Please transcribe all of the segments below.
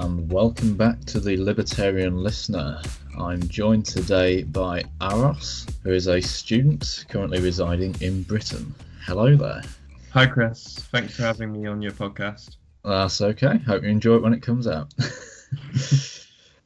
and welcome back to the Libertarian Listener. I'm joined today by AROS, who is a student currently residing in Britain. Hello there. Hi Chris, thanks for having me on your podcast. That's okay, hope you enjoy it when it comes out.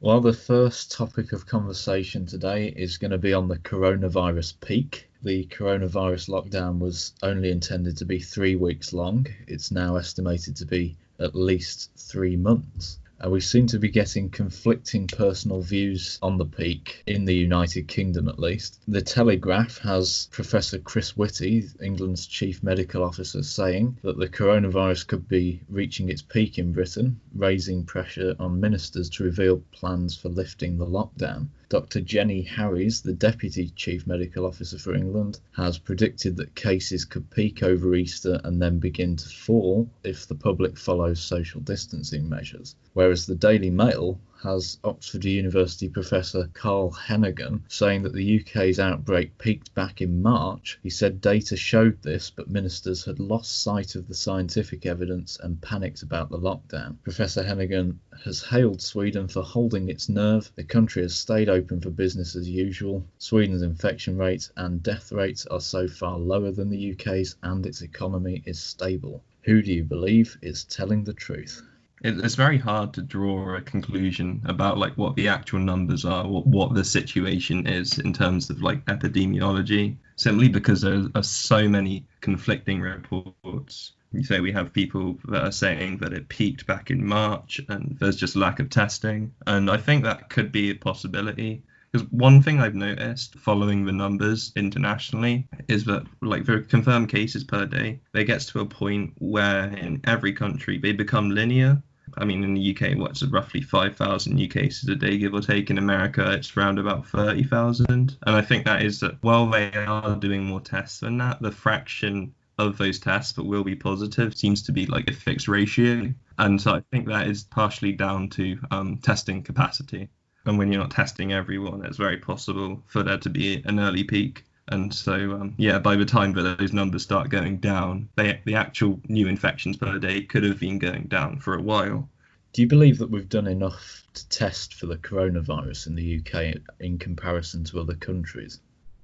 Well, the first topic of conversation today is going to be on the coronavirus peak. The coronavirus lockdown was only intended to be 3 weeks long. It's now estimated to be at least 3 months. We seem to be getting conflicting personal views on the peak, in the United Kingdom at least. The Telegraph has Professor Chris Whitty, England's chief medical officer, saying that the coronavirus could be reaching its peak in Britain, raising pressure on ministers to reveal plans for lifting the lockdown. Dr. Jenny Harries, the Deputy Chief Medical Officer for England, has predicted that cases could peak over Easter and then begin to fall if the public follows social distancing measures. Whereas the Daily Mail has Oxford University professor Carl Hennigan saying that the UK's outbreak peaked back in March. He said data showed this, but ministers had lost sight of the scientific evidence and panicked about the lockdown. Professor Hennigan has hailed Sweden for holding its nerve. The country has stayed open for business as usual. Sweden's infection rates and death rates are so far lower than the UK's, and its economy is stable. Who do you believe is telling the truth? It's very hard to draw a conclusion about what the actual numbers are, what the situation is in terms of epidemiology, simply because there are so many conflicting reports. You say we have people that are saying that it peaked back in March and there's just lack of testing. And I think that could be a possibility. Because one thing I've noticed following the numbers internationally is that the confirmed cases per day, they get to a point where in every country they become linear. I mean, in the UK, what's roughly 5,000 new cases a day, give or take. In America, it's around about 30,000. And I think that is that while they are doing more tests than that, the fraction of those tests that will be positive seems to be a fixed ratio. And so I think that is partially down to testing capacity. And when you're not testing everyone, it's very possible for there to be an early peak. And so, by the time that those numbers start going down, the actual new infections per day could have been going down for a while. Do you believe that we've done enough to test for the coronavirus in the UK in comparison to other countries?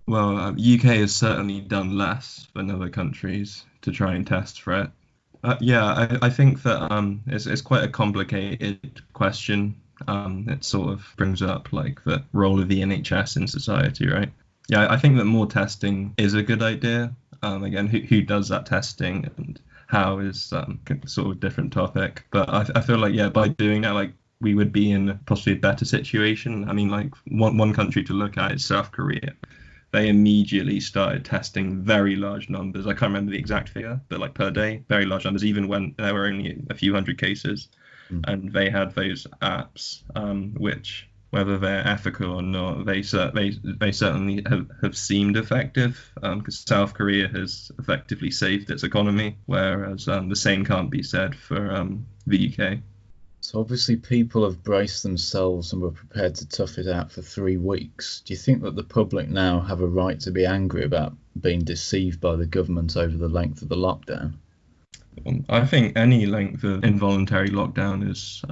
Well, UK has certainly done less than other countries to try and test for it. I think that it's quite a complicated question. It sort of brings up the role of the NHS in society, right? Yeah, I think that more testing is a good idea. Again, who does that testing and how is sort of a different topic. But I feel by doing that, we would be in possibly a better situation. I mean, one country to look at is South Korea. They immediately started testing very large numbers. I can't remember the exact figure, but per day, very large numbers, even when there were only a few hundred cases. And they had those apps, which, whether they're ethical or not, they certainly have seemed effective, because South Korea has effectively saved its economy, whereas the same can't be said for the UK. So obviously people have braced themselves and were prepared to tough it out for 3 weeks. Do you think that the public now have a right to be angry about being deceived by the government over the length of the lockdown? I think any length of involuntary lockdown is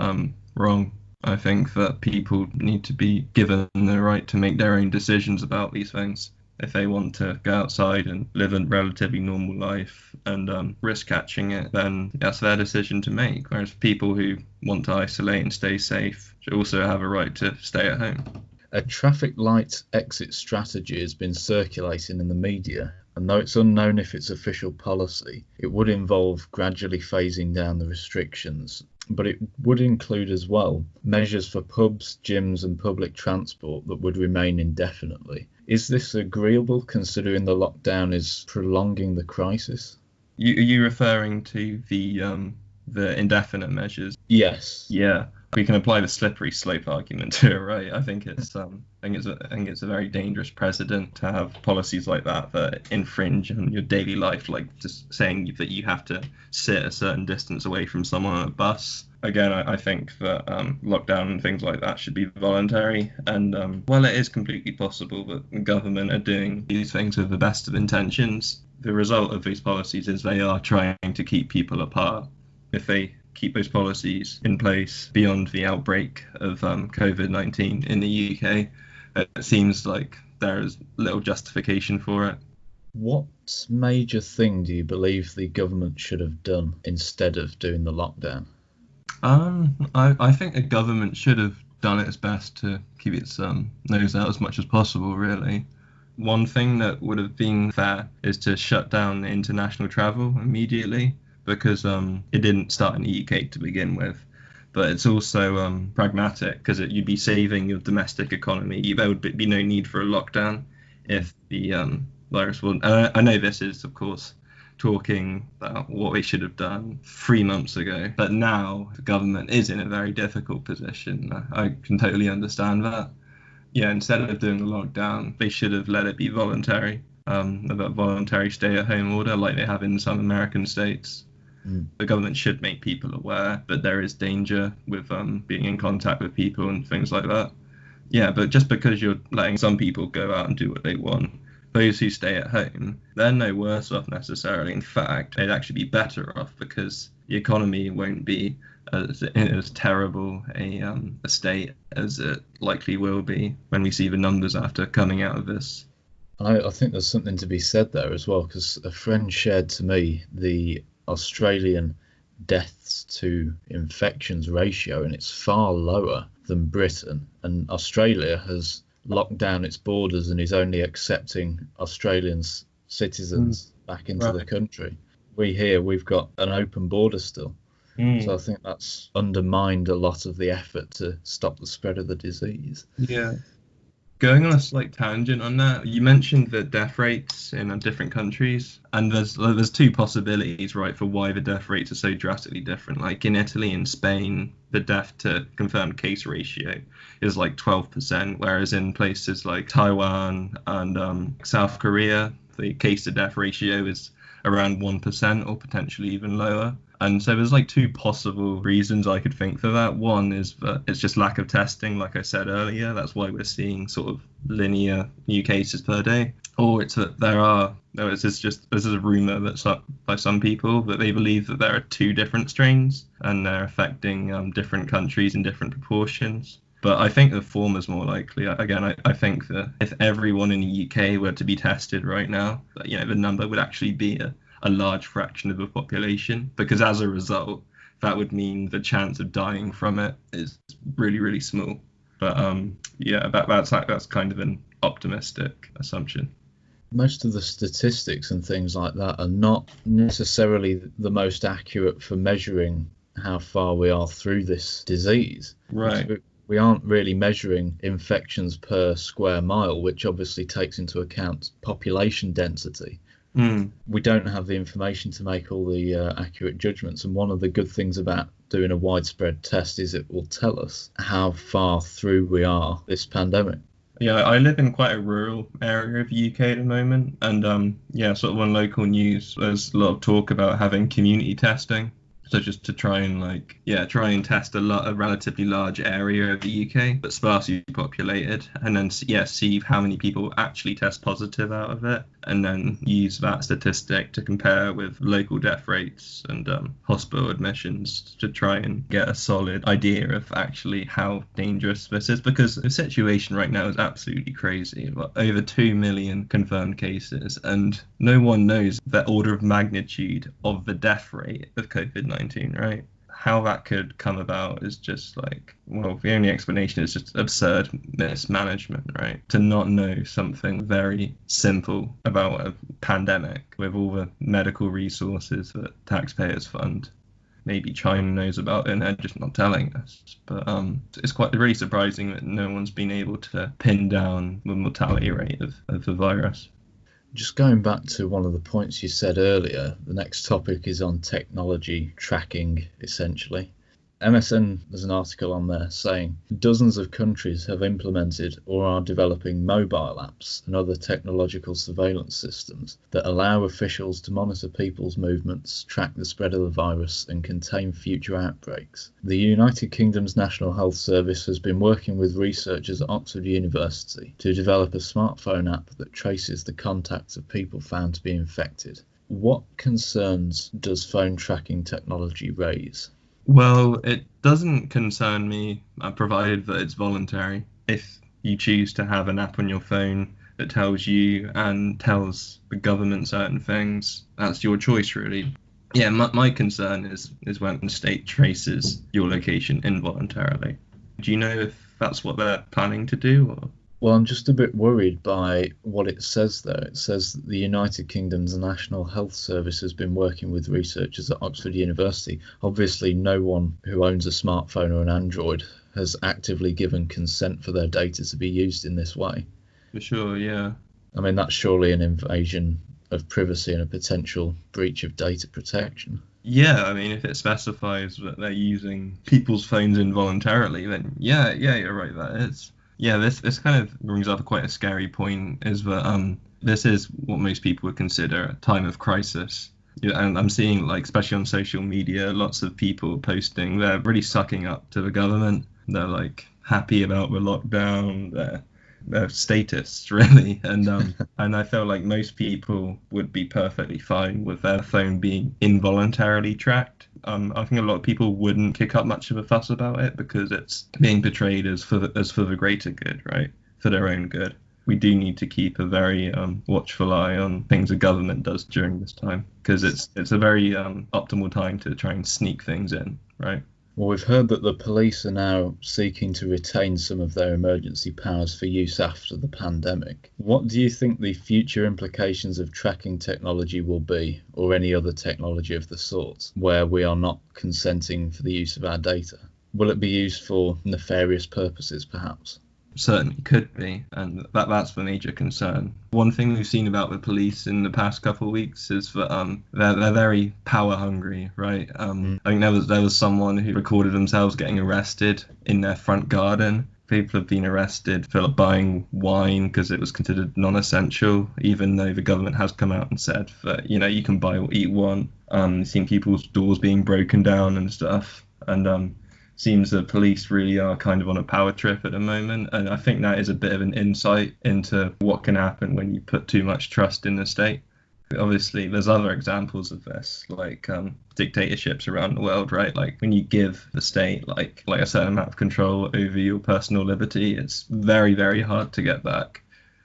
wrong. I think that people need to be given the right to make their own decisions about these things. If they want to go outside and live a relatively normal life and risk catching it, then that's their decision to make. Whereas people who want to isolate and stay safe should also have a right to stay at home. A traffic light exit strategy has been circulating in the media, and though it's unknown if it's official policy, it would involve gradually phasing down the restrictions. But it would include as well measures for pubs, gyms and public transport that would remain indefinitely. Is this agreeable considering the lockdown is prolonging the crisis? Are you referring to the indefinite measures? Yes. Yeah. We can apply the slippery slope argument to it, right? I think it's a very dangerous precedent to have policies like that infringe on your daily life, just saying that you have to sit a certain distance away from someone on a bus. Again, I think that lockdown and things like that should be voluntary. And while it is completely possible that the government are doing these things with the best of intentions, the result of these policies is they are trying to keep people apart. If they keep those policies in place beyond the outbreak of COVID-19 in the UK. It seems like there is little justification for it. What major thing do you believe the government should have done instead of doing the lockdown? I think the government should have done its best to keep its nose out as much as possible, really. One thing that would have been fair is to shut down international travel immediately, because it didn't start in the UK to begin with. But it's also pragmatic, because you'd be saving your domestic economy. There would be no need for a lockdown if the virus will. I know this is, of course, talking about what we should have done 3 months ago, but now the government is in a very difficult position. I can totally understand that. Yeah, instead of doing the lockdown, they should have let it be voluntary, about voluntary stay-at-home order like they have in some American states. The government should make people aware that there is danger with being in contact with people and things like that. Yeah, but just because you're letting some people go out and do what they want, those who stay at home, they're no worse off necessarily. In fact, they'd actually be better off, because the economy won't be as terrible a state as it likely will be when we see the numbers after coming out of this. I think there's something to be said there as well, because a friend shared to me the Australian deaths to infections ratio, and it's far lower than Britain. And Australia has locked down its borders and is only accepting Australian citizens back into the country. We've got an open border still. So I think that's undermined a lot of the effort to stop the spread of the disease. Yeah. Going on a slight tangent on that, you mentioned the death rates in different countries, and there's two possibilities, right, for why the death rates are so drastically different. Like in Italy and Spain, the death to confirmed case ratio is like 12%, whereas in places like Taiwan and South Korea, the case to death ratio is around 1% or potentially even lower. And so there's like two possible reasons I could think for that. One is that it's just lack of testing, like I said earlier. That's why we're seeing sort of linear new cases per day. Or it's that this is a rumor that's up by some people, that they believe that there are two different strains and they're affecting different countries in different proportions. But I think the former is more likely. Again, I think that if everyone in the UK were to be tested right now, the number would actually be a large fraction of the population, because as a result, that would mean the chance of dying from it is really, really small. But that's kind of an optimistic assumption. Most of the statistics and things like that are not necessarily the most accurate for measuring how far we are through this disease. Right. We aren't really measuring infections per square mile, which obviously takes into account population density. We don't have the information to make all the accurate judgments, and one of the good things about doing a widespread test is it will tell us how far through we are this pandemic. Yeah, I live in quite a rural area of the UK at the moment, and sort of on local news, there's a lot of talk about having community testing. So just to try and test a relatively large area of the UK, but sparsely populated, and then see how many people actually test positive out of it, and then use that statistic to compare with local death rates and hospital admissions to try and get a solid idea of actually how dangerous this is, because the situation right now is absolutely crazy. Over 2 million confirmed cases, and no one knows the order of magnitude of the death rate of COVID-19, right? How that could come about is just the only explanation is just absurd mismanagement, right? To not know something very simple about a pandemic with all the medical resources that taxpayers fund. Maybe China knows about it and they're just not telling us. But it's quite really surprising that no one's been able to pin down the mortality rate of the virus. Just going back to one of the points you said earlier, the next topic is on technology tracking, essentially. MSN, there's an article on there saying dozens of countries have implemented or are developing mobile apps and other technological surveillance systems that allow officials to monitor people's movements, track the spread of the virus and contain future outbreaks. The United Kingdom's National Health Service has been working with researchers at Oxford University to develop a smartphone app that traces the contacts of people found to be infected. What concerns does phone tracking technology raise? Well, it doesn't concern me, provided that it's voluntary. If you choose to have an app on your phone that tells you and tells the government certain things, that's your choice, really. Yeah, my concern is when the state traces your location involuntarily. Do you know if that's what they're planning to do? Or? Well, I'm just a bit worried by what it says there. It says that the United Kingdom's National Health Service has been working with researchers at Oxford University. Obviously, no one who owns a smartphone or an Android has actively given consent for their data to be used in this way. For sure, yeah. I mean, that's surely an invasion of privacy and a potential breach of data protection. Yeah, I mean, if it specifies that they're using people's phones involuntarily, then yeah, you're right, that is. Yeah, this kind of brings up quite a scary point, is that this is what most people would consider a time of crisis. Yeah, and I'm seeing, like, especially on social media, lots of people posting they're really sucking up to the government. They're like happy about the lockdown. They're statists, really, and I feel like most people would be perfectly fine with their phone being involuntarily tracked. I think a lot of people wouldn't kick up much of a fuss about it because it's being portrayed as for the greater good, right? For their own good. We do need to keep a very watchful eye on things the government does during this time, because it's a very optimal time to try and sneak things in, right? Well, we've heard that the police are now seeking to retain some of their emergency powers for use after the pandemic. What do you think the future implications of tracking technology will be, or any other technology of the sort, where we are not consenting for the use of our data? Will it be used for nefarious purposes, perhaps? Certainly could be, and that's the major concern. One thing we've seen about the police in the past couple of weeks is that they're very power hungry, right? I think there was someone who recorded themselves getting arrested in their front garden. People have been arrested for buying wine because it was considered non-essential, even though the government has come out and said that you can buy what you want. You've seen people's doors being broken down and stuff, and seems the police really are kind of on a power trip at the moment, and I think that is a bit of an insight into what can happen when you put too much trust in the state. Obviously, there's other examples of this, like dictatorships around the world, right? Like when you give the state like a certain amount of control over your personal liberty, it's very, very hard to get back.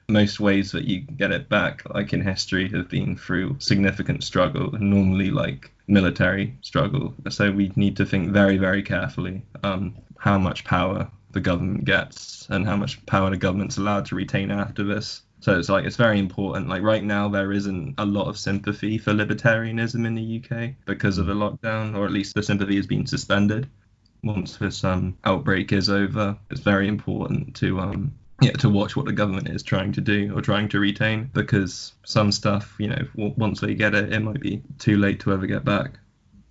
Most ways that you get it back, like in history, have been through significant struggle, normally like military struggle. So we need to think very, very carefully how much power the government gets and how much power the government's allowed to retain after this. So it's very important. Like right now, there isn't a lot of sympathy for libertarianism in the UK because of the lockdown, or at least the sympathy has been suspended. Once this outbreak is over, it's very important to watch what the government is trying to do or trying to retain, because some stuff, once they get it, it might be too late to ever get back.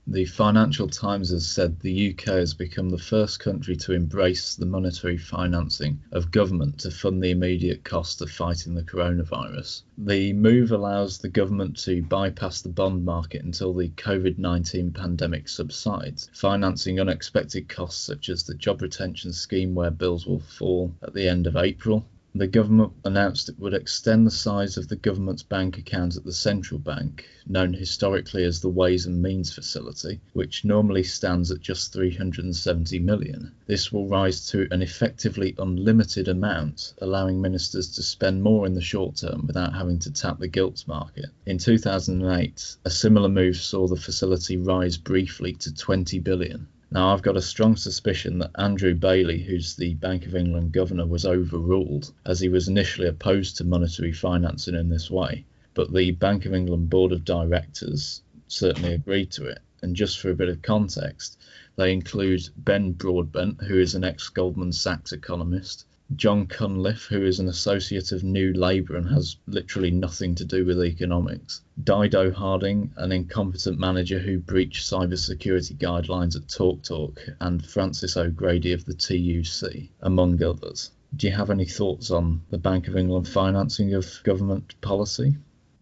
The Financial Times has said the UK has become the first country to embrace the monetary financing of government to fund the immediate cost of fighting the coronavirus. The move allows the government to bypass the bond market until the COVID-19 pandemic subsides, financing unexpected costs such as the job retention scheme, where bills will fall at the end of April. The government announced it would extend the size of the government's bank account at the central bank, known historically as the Ways and Means Facility, which normally stands at just 370 million. This will rise to an effectively unlimited amount, allowing ministers to spend more in the short term without having to tap the gilts market. In 2008, a similar move saw the facility rise briefly to 20 billion. Now, I've got a strong suspicion that Andrew Bailey, who's the Bank of England governor, was overruled, as he was initially opposed to monetary financing in this way. But the Bank of England Board of Directors certainly agreed to it. And just for a bit of context, they include Ben Broadbent, who is an ex-Goldman Sachs economist, John Cunliffe, who is an associate of New Labour and has literally nothing to do with economics, Dido Harding, an incompetent manager who breached cybersecurity guidelines at TalkTalk, and Francis O'Grady of the TUC, among others. Do you have any thoughts on the Bank of England financing of government policy?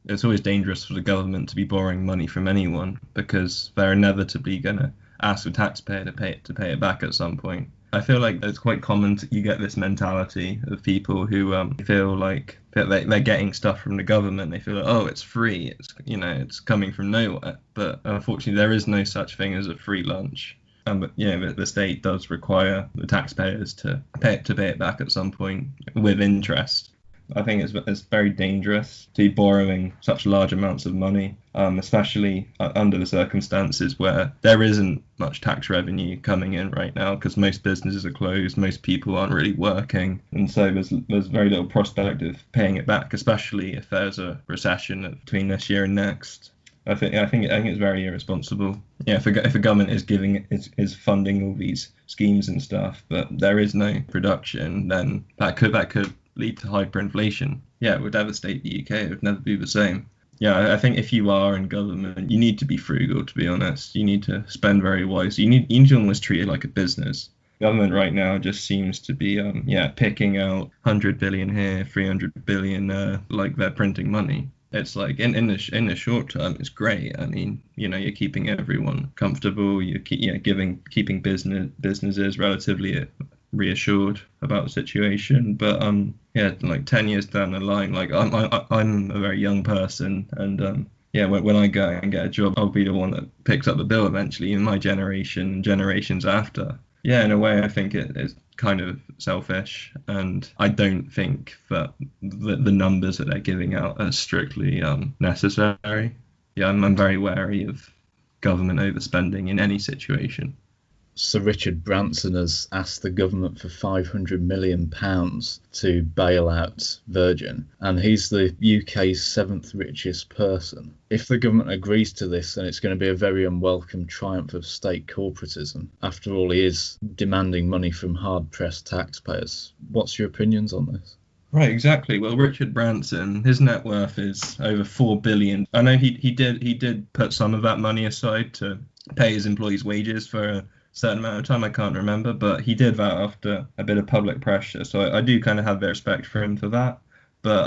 It's always dangerous for the government to be borrowing money from anyone, because they're inevitably going to ask the taxpayer to pay it back at some point. I feel like it's quite common you get this mentality of people who feel like they're getting stuff from the government. They feel like, oh, it's free. It's coming from nowhere. But unfortunately, there is no such thing as a free lunch. But the state does require the taxpayers to pay it back at some point with interest. I think it's very dangerous to be borrowing such large amounts of money, especially under the circumstances where there isn't much tax revenue coming in right now because most businesses are closed, most people aren't really working, and so there's very little prospect of paying it back, especially if there's a recession between this year and next. I think it's very irresponsible. Yeah, if a government is funding all these schemes and stuff, but there is no production, then that could lead to hyperinflation. Yeah, it would devastate the UK. It would never be the same. Yeah, I think if you are in government, you need to be frugal, to be honest. You need to spend very wisely. You need to almost treat it like a business. Government right now just seems to be picking out 100 billion here, 300 billion there, like they're printing money. It's like in the short term, it's great. I mean, you're keeping everyone comfortable. You're keeping businesses relatively reassured about the situation. But like 10 years down the line, like I'm a very young person, and when I go and get a job, I'll be the one that picks up the bill eventually in my generation and generations after. Yeah, in a way, I think it is kind of selfish, and I don't think that the numbers that they're giving out are strictly necessary. Yeah, I'm very wary of government overspending in any situation. Sir Richard Branson has asked the government for £500 million to bail out Virgin, and he's the UK's 7th richest person. If the government agrees to this, then it's going to be a very unwelcome triumph of state corporatism. After all, he is demanding money from hard-pressed taxpayers. What's your opinions on this? Right, exactly. Well, Richard Branson, his net worth is over $4 billion. I know he did put some of that money aside to pay his employees' wages for a certain amount of time. I can't remember, but he did that after a bit of public pressure. So I do kind of have a bit of respect for him for that. But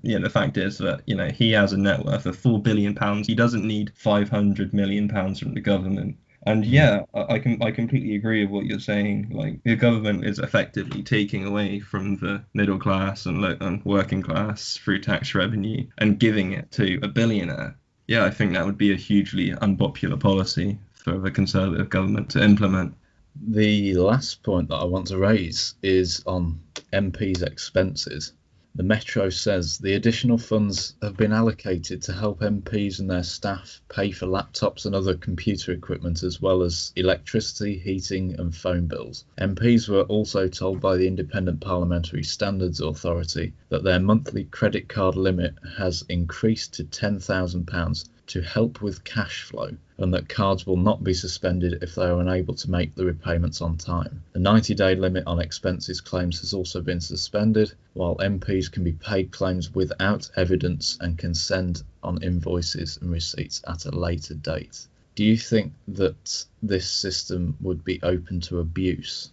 the fact is that he has a net worth of £4 billion. He doesn't need £500 million from the government. And yeah, I completely agree with what you're saying. Like, the government is effectively taking away from the middle class and working class through tax revenue and giving it to a billionaire. Yeah, I think that would be a hugely unpopular policy for the Conservative government to implement. The last point that I want to raise is on MPs' expenses. The Metro says the additional funds have been allocated to help MPs and their staff pay for laptops and other computer equipment, as well as electricity, heating and phone bills. MPs were also told by the Independent Parliamentary Standards Authority that their monthly credit card limit has increased to £10,000 to help with cash flow, and that cards will not be suspended if they are unable to make the repayments on time. The 90-day limit on expenses claims has also been suspended, while MPs can be paid claims without evidence and can send on invoices and receipts at a later date. Do you think that this system would be open to abuse?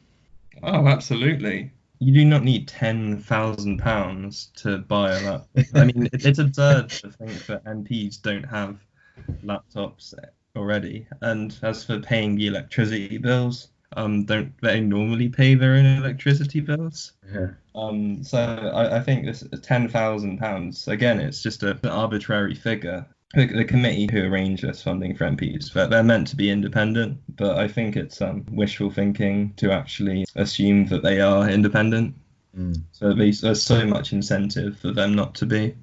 Oh, absolutely. You do not need £10,000 to buy a laptop. I mean, it's absurd to think that MPs don't have laptops already. And as for paying the electricity bills, don't they normally pay their own electricity bills? Yeah. So I think this £10,000, again, it's just an arbitrary figure. The committee who arrange this funding for MPs, they're meant to be independent, but I think it's wishful thinking to actually assume that they are independent. So at least there's so much incentive for them not to be.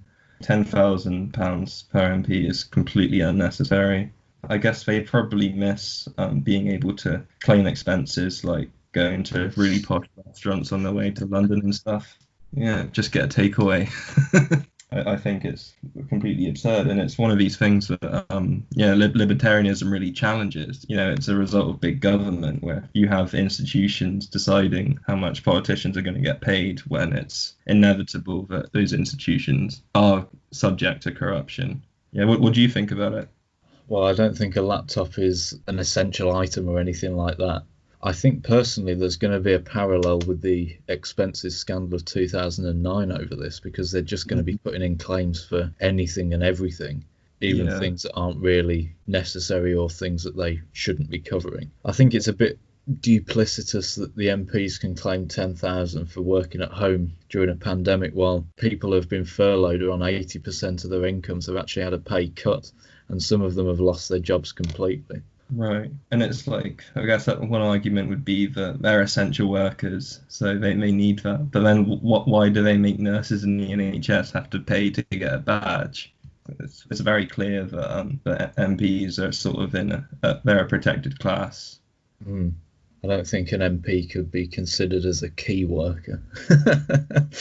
£10,000 per MP is completely unnecessary. I guess they probably miss being able to claim expenses like going to really posh restaurants on their way to London and stuff. Yeah, just get a takeaway. I think it's completely absurd, and it's one of these things that libertarianism really challenges. It's a result of big government where you have institutions deciding how much politicians are going to get paid when it's inevitable that those institutions are subject to corruption. Yeah, what do you think about it? Well, I don't think a laptop is an essential item or anything like that. I think personally there's going to be a parallel with the expenses scandal of 2009 over this, because they're just going to be putting in claims for anything and everything, even things that aren't really necessary or things that they shouldn't be covering. I think it's a bit duplicitous that the MPs can claim 10,000 for working at home during a pandemic while people who have been furloughed are on 80% of their incomes have actually had a pay cut, and some of them have lost their jobs completely. Right. And it's like, I guess that one argument would be that they're essential workers, so they need that. But then why do they make nurses in the NHS have to pay to get a badge? It's very clear that MPs are sort of they're a protected class. Mm. I don't think an MP could be considered as a key worker.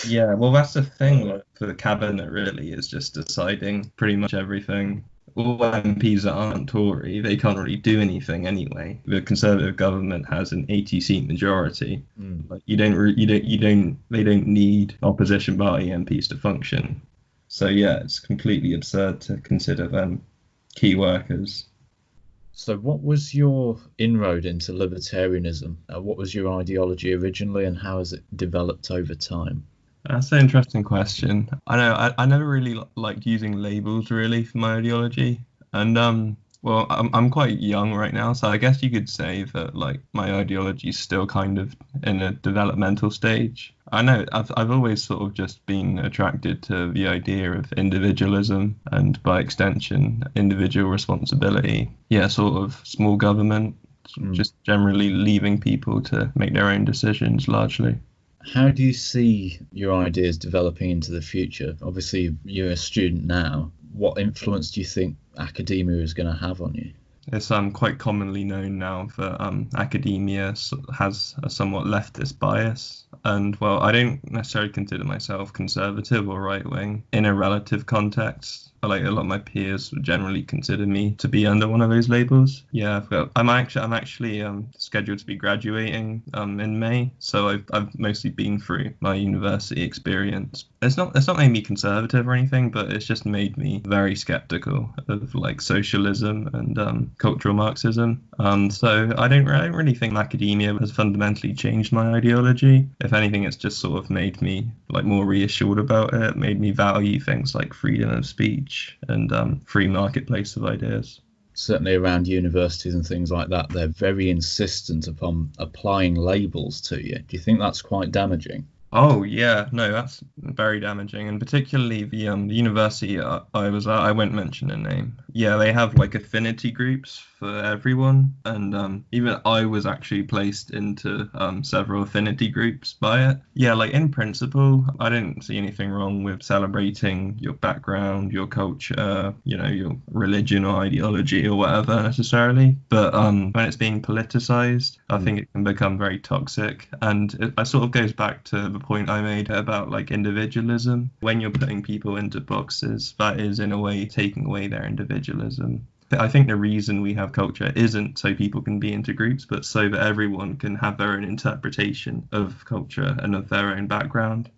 Yeah, well, that's the thing for the cabinet, really, is just deciding pretty much everything. All MPs that aren't Tory, they can't really do anything anyway. The Conservative government has an 80-seat majority. Like they don't need opposition party MPs to function. So yeah, it's completely absurd to consider them key workers. So what was your inroad into libertarianism? What was your ideology originally, and how has it developed over time? That's an interesting question. I know I never really liked using labels really for my ideology, and well, I'm quite young right now, so I guess you could say that like my ideology is still kind of in a developmental stage. I know I've always sort of just been attracted to the idea of individualism and by extension individual responsibility. Yeah, sort of small government, just generally leaving people to make their own decisions largely. How do you see your ideas developing into the future? Obviously, you're a student now. What influence do you think academia is going to have on you? It's quite commonly known now that academia has a somewhat leftist bias, and well, I don't necessarily consider myself conservative or right wing in a relative context. Like a lot of my peers would generally consider me to be under one of those labels. Yeah, I'm actually scheduled to be graduating in May, so I've mostly been through my university experience. It's not made me conservative or anything, but it's just made me very skeptical of like socialism and cultural Marxism. So I don't really think academia has fundamentally changed my ideology. If anything, it's just sort of made me like more reassured about it, made me value things like freedom of speech and free marketplace of ideas. Certainly around universities and things like that, they're very insistent upon applying labels to you. Do you think that's quite damaging? Oh yeah, no, that's very damaging, and particularly the university I was at, I won't mention a name. Yeah, they have like affinity groups for everyone, and even I was actually placed into several affinity groups by it. Yeah, like in principle, I don't see anything wrong with celebrating your background, your culture, your religion or ideology or whatever necessarily. But when it's being politicized, I think it can become very toxic, and it sort of goes back to the point I made about like individualism. When you're putting people into boxes, that is in a way taking away their individualism. I think the reason we have culture isn't so people can be into groups, but so that everyone can have their own interpretation of culture and of their own background.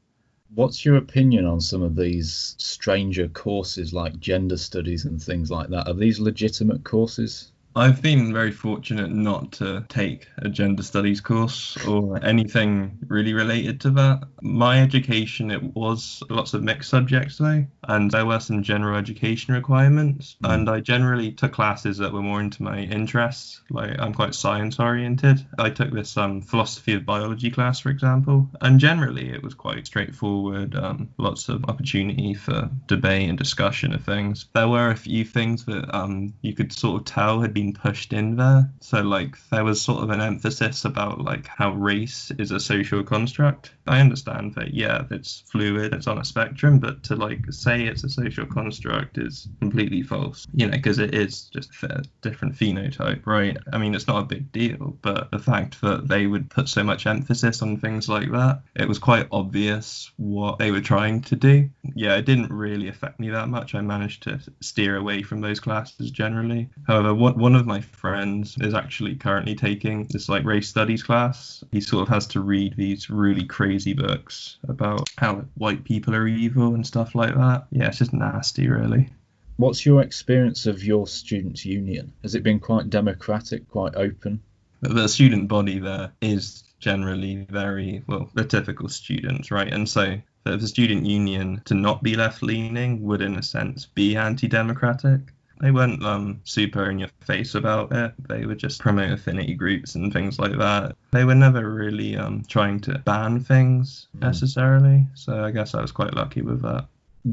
What's your opinion on some of these stranger courses like gender studies and things like that? Are these legitimate courses? I've been very fortunate not to take a gender studies course or anything really related to that. My education, it was lots of mixed subjects though, and there were some general education requirements, and I generally took classes that were more into my interests. Like I'm quite science oriented. I took this philosophy of biology class, for example, and generally it was quite straightforward, lots of opportunity for debate and discussion of things. There were a few things that you could sort of tell had been pushed in there. So like there was sort of an emphasis about like how race is a social construct. I understand that, yeah, it's fluid, it's on a spectrum, but to like say it's a social construct is completely false, because it is just a different phenotype, right? I mean, it's not a big deal, but the fact that they would put so much emphasis on things like that, it was quite obvious what they were trying to do. Yeah, it didn't really affect me that much. I managed to steer away from those classes generally. However, one of my friends is actually currently taking this like race studies class. He sort of has to read these really crazy books about how white people are evil and stuff like that. Yeah, it's just nasty, really. What's your experience of your students' union? Has it been quite democratic, quite open? The student body there is generally very, well, the typical students, right? And so the student union to not be left-leaning would, in a sense, be anti-democratic. They weren't super in your face about it. They would just promote affinity groups and things like that. They were never really trying to ban things necessarily. So I guess I was quite lucky with that.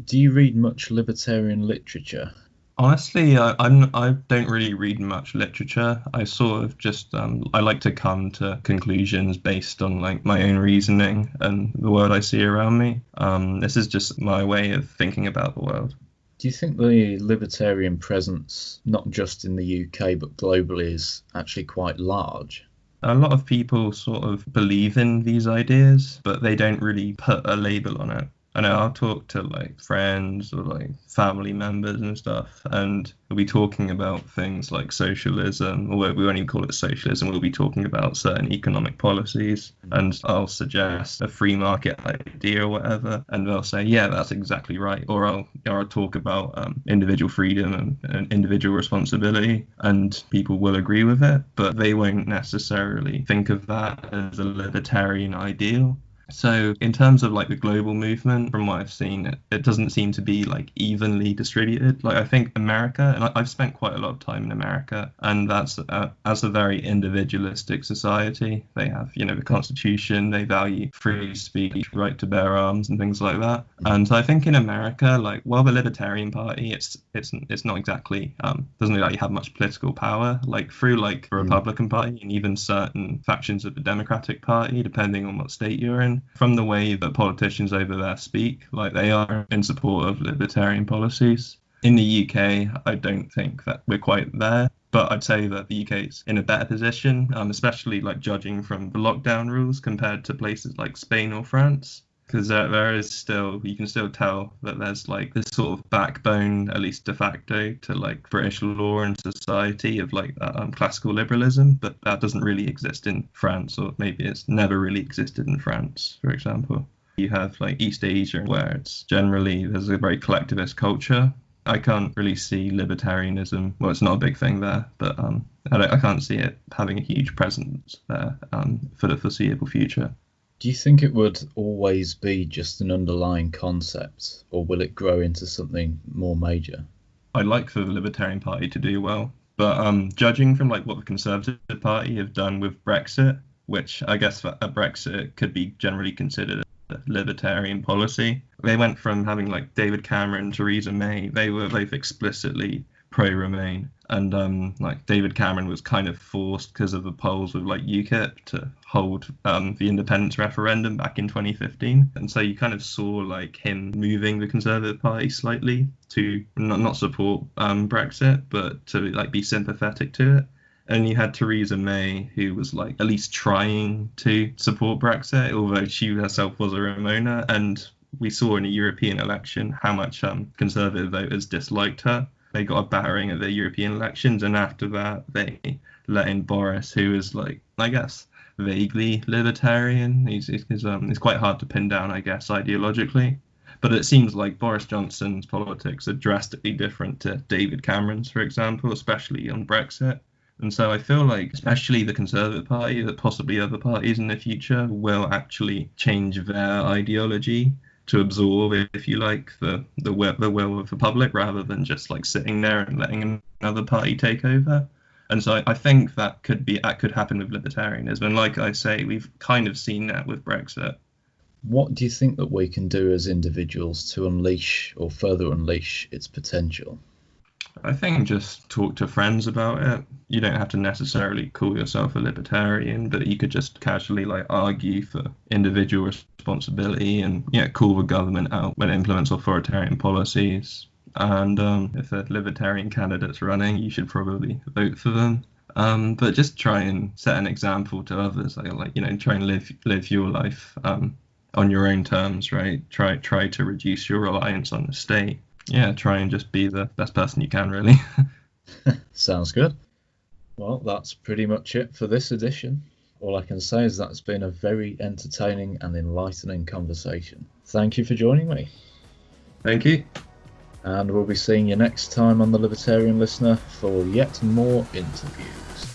Do you read much libertarian literature? Honestly, I don't really read much literature. I sort of just I like to come to conclusions based on like my own reasoning and the world I see around me. This is just my way of thinking about the world. Do you think the libertarian presence, not just in the UK but globally, is actually quite large? A lot of people sort of believe in these ideas, but they don't really put a label on it. I know I'll talk to like friends or like family members and stuff, and we'll be talking about things like socialism, or we won't even call it socialism, we'll be talking about certain economic policies, and I'll suggest a free market idea or whatever, and they'll say, yeah, that's exactly right. Or I'll talk about individual freedom and individual responsibility, and people will agree with it, but they won't necessarily think of that as a libertarian ideal. So in terms of like the global movement, from what I've seen, it doesn't seem to be like evenly distributed. Like I think America, and I've spent quite a lot of time in America, and that's as a very individualistic society. They have, the Constitution, they value free speech, right to bear arms, and things like that. And so I think in America, like while the Libertarian Party, it's not exactly doesn't really have much political power. Like through like the Republican Party and even certain factions of the Democratic Party, depending on what state you're in. From the way that politicians over there speak, like they are in support of libertarian policies. In the UK, I don't think that we're quite there, but I'd say that the UK is in a better position, especially like judging from the lockdown rules compared to places like Spain or France. Because there is still, you can still tell that there's like this sort of backbone, at least de facto, to like British law and society of like classical liberalism, but that doesn't really exist in France, or maybe it's never really existed in France, for example. You have like East Asia, where it's generally, there's a very collectivist culture. I can't really see libertarianism, well, it's not a big thing there, but I can't see it having a huge presence there for the foreseeable future. Do you think it would always be just an underlying concept, or will it grow into something more major? I'd like for the Libertarian Party to do well, but judging from like what the Conservative Party have done with Brexit, which I guess a Brexit could be generally considered a libertarian policy, they went from having like David Cameron, Theresa May, they were both explicitly pro-Remain, and like David Cameron was kind of forced because of the polls with like UKIP to hold the independence referendum back in 2015, and so you kind of saw like him moving the Conservative Party slightly to not support Brexit, but to like be sympathetic to it. And you had Theresa May, who was like at least trying to support Brexit, although she herself was a Remoaner, and we saw in a European election how much Conservative voters disliked her. They got a battering at the European elections, and after that they let in Boris, who is like, I guess, vaguely libertarian. He's quite hard to pin down, I guess, ideologically. But it seems like Boris Johnson's politics are drastically different to David Cameron's, for example, especially on Brexit. And so I feel like, especially the Conservative Party, that possibly other parties in the future will actually change their ideology to absorb, if you like, the will of the public, rather than just like sitting there and letting another party take over. And so I think that could happen with libertarianism. And like I say, we've kind of seen that with Brexit. What do you think that we can do as individuals to unleash or further unleash its potential? I think just talk to friends about it. You don't have to necessarily call yourself a libertarian, but you could just casually like argue for individual responsibility and call the government out when it implements authoritarian policies. And if a libertarian candidate's running, you should probably vote for them. But just try and set an example to others. Try and live your life on your own terms, right? Try to reduce your reliance on the state. Yeah, try and just be the best person you can, really. Sounds good. Well, that's pretty much it for this edition. All I can say is that it's been a very entertaining and enlightening conversation. Thank you for joining me. Thank you. And we'll be seeing you next time on the Libertarian Listener for yet more interviews.